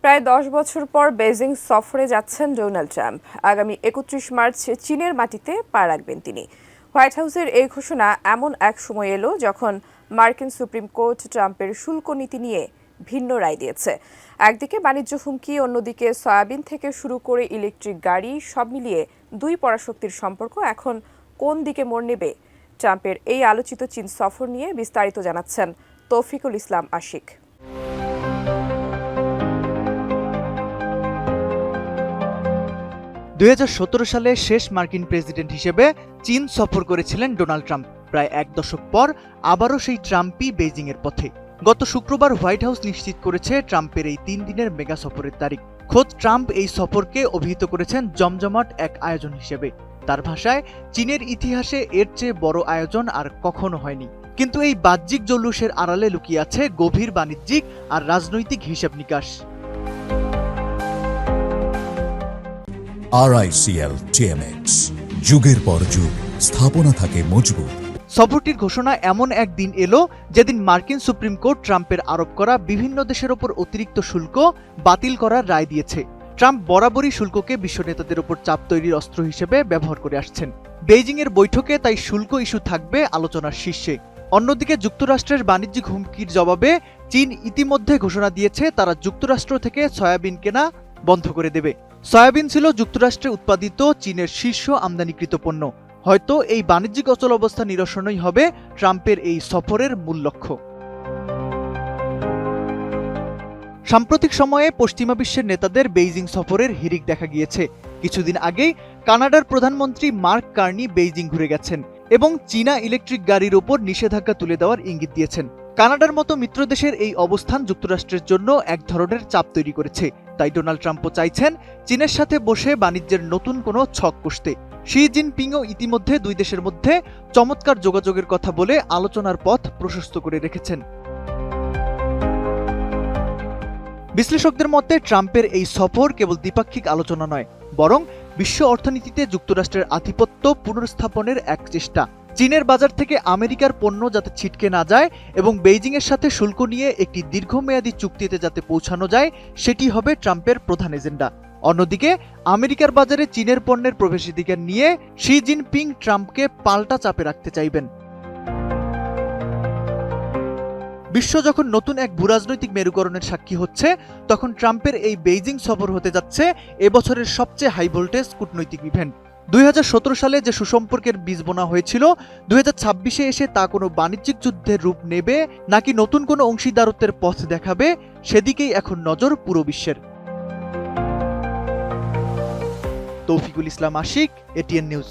প্রায় ১০ বছর পর বেজিং সফরে যাচ্ছেন ডোনাল্ড ট্রাম্প। আগামী ৩১ মার্চ চীনের মাটিতে পা রাখবেন তিনি। হোয়াইট হাউসের এই ঘোষণা এমন এক সময় এলো যখন মার্কিন সুপ্রিম কোর্ট ট্রাম্পের শুল্ক নীতি নিয়ে ভিন্ন রায় দিয়েছে। একদিকে বাণিজ্য হুমকি, অন্যদিকে সয়াবিন থেকে শুরু করে ইলেকট্রিক গাড়ি, সব মিলিয়ে দুই পরাশক্তির সম্পর্ক এখন কোন দিকে মোড় নেবে? ট্রাম্পের এই আলোচিত চীন সফর নিয়ে বিস্তারিত জানাচ্ছেন তৌফিকুল ইসলাম আশিক। ২০১৭ সালে শেষ মার্কিন প্রেসিডেন্ট হিসেবে চীন সফর করেছিলেন ডোনাল্ড ট্রাম্প। প্রায় এক দশক পর আবারও সেই ট্রাম্পই বেইজিংয়ের পথে। গত শুক্রবার হোয়াইট হাউস নিশ্চিত করেছে ট্রাম্পের এই ৩ দিনের মেগা সফরের তারিখ। খোদ ট্রাম্প এই সফরকে অভিহিত করেছেন জমজমাট এক আয়োজন হিসেবে। তার ভাষায়, চীনের ইতিহাসে এর চেয়ে বড় আয়োজন আর কখনো হয়নি। কিন্তু এই বাহ্যিক জৌলুসের আড়ালে লুকিয়ে আছে গভীর বাণিজ্যিক আর রাজনৈতিক হিসাব নিকাশ। RICL TMX, যুগের পর যুগ স্থাপনা থাকে মজবুত। সফরটির ঘোষণা এমন একদিন এলো যেদিন মার্কিন সুপ্রিম কোর্ট ট্রাম্পের আরোপ করা বিভিন্ন দেশের ওপর অতিরিক্ত শুল্ক বাতিল করার রায় দিয়েছে। ট্রাম্প বরাবরই শুল্ককে বিশ্ব নেতাদের ওপর চাপ তৈরির অস্ত্র হিসেবে ব্যবহার করে আসছেন। বেইজিংয়ের বৈঠকে তাই শুল্ক ইস্যু থাকবে আলোচনার শীর্ষে। অন্যদিকে যুক্তরাষ্ট্রের বাণিজ্যিক হুমকির জবাবে চীন ইতিমধ্যে ঘোষণা দিয়েছে তারা যুক্তরাষ্ট্র থেকে সয়াবিন কেনা বন্ধ করে দেবে। সয়াবিন ছিল যুক্তরাষ্ট্রে উৎপাদিত চীনের শীর্ষ আমদানিকৃত পণ্য। হয়তো এই বাণিজ্যিক অচলাবস্থা নিরসনই হবে ট্রাম্পের এই সফরের মূল লক্ষ্য। সাম্প্রতিক সময়ে পশ্চিমা বিশ্বের নেতাদের বেইজিং সফরের হিড়িক দেখা গিয়েছে। কিছুদিন আগেই কানাডার প্রধানমন্ত্রী মার্ক কার্নি বেইজিং ঘুরে গেছেন এবং চীনা ইলেকট্রিক গাড়ির ওপর নিষেধাজ্ঞা তুলে দেওয়ার ইঙ্গিত দিয়েছেন। কানাডার মতো মিত্রদেশের এই অবস্থান যুক্তরাষ্ট্রের জন্য এক ধরনের চাপ তৈরি করেছে। তাই ডোনাল্ড ট্রাম্পও চাইছেন চীনের সাথে বসে বাণিজ্যের নতুন কোনো ছক কষতে। শি জিনপিংও ইতিমধ্যে দুই দেশের মধ্যে চমৎকার যোগাযোগের কথা বলে আলোচনার পথ প্রশস্ত করে রেখেছেন। বিশ্লেষকদের মতে ট্রাম্পের এই সফর কেবল দ্বিপাক্ষিক আলোচনা নয়, বরং বিশ্ব অর্থনীতিতে যুক্তরাষ্ট্রের আধিপত্য পুনর্স্থাপনের এক চেষ্টা। চীনের বাজার থেকে আমেরিকার পণ্য যাতে ছিটকে না যায় এবং বেইজিংয়ের সাথে শুল্ক নিয়ে একটি দীর্ঘমেয়াদী চুক্তিতে যাতে পৌঁছানো যায়, সেটি হবে ট্রাম্পের প্রধান এজেন্ডা। অন্যদিকে আমেরিকার বাজারে চীনের পণ্যের প্রবেশাধিকার নিয়ে শি জিনপিং ট্রাম্পকে পাল্টা চাপে রাখতে চাইবেন। বিশ্ব যখন নতুন এক ভূরাজনৈতিক মেরুকরণের সাক্ষী হচ্ছে, তখন ট্রাম্পের এই বেইজিং সফর হতে যাচ্ছে এবছরের সবচেয়ে হাই ভোল্টেজ কূটনৈতিক ইভেন্ট। ২০১৭ সালে যে সুসম্পর্কের বীজ বোনা হয়েছিল, ২০২৬-এ এসে তা কোনো বাণিজ্যিক যুদ্ধের রূপ নেবে নাকি নতুন কোনো অংশীদারত্বের পথ দেখাবে, সেদিকেই এখন নজর পুরো বিশ্বের। তৌফিকুল ইসলাম আশিক, এটিএন নিউজ।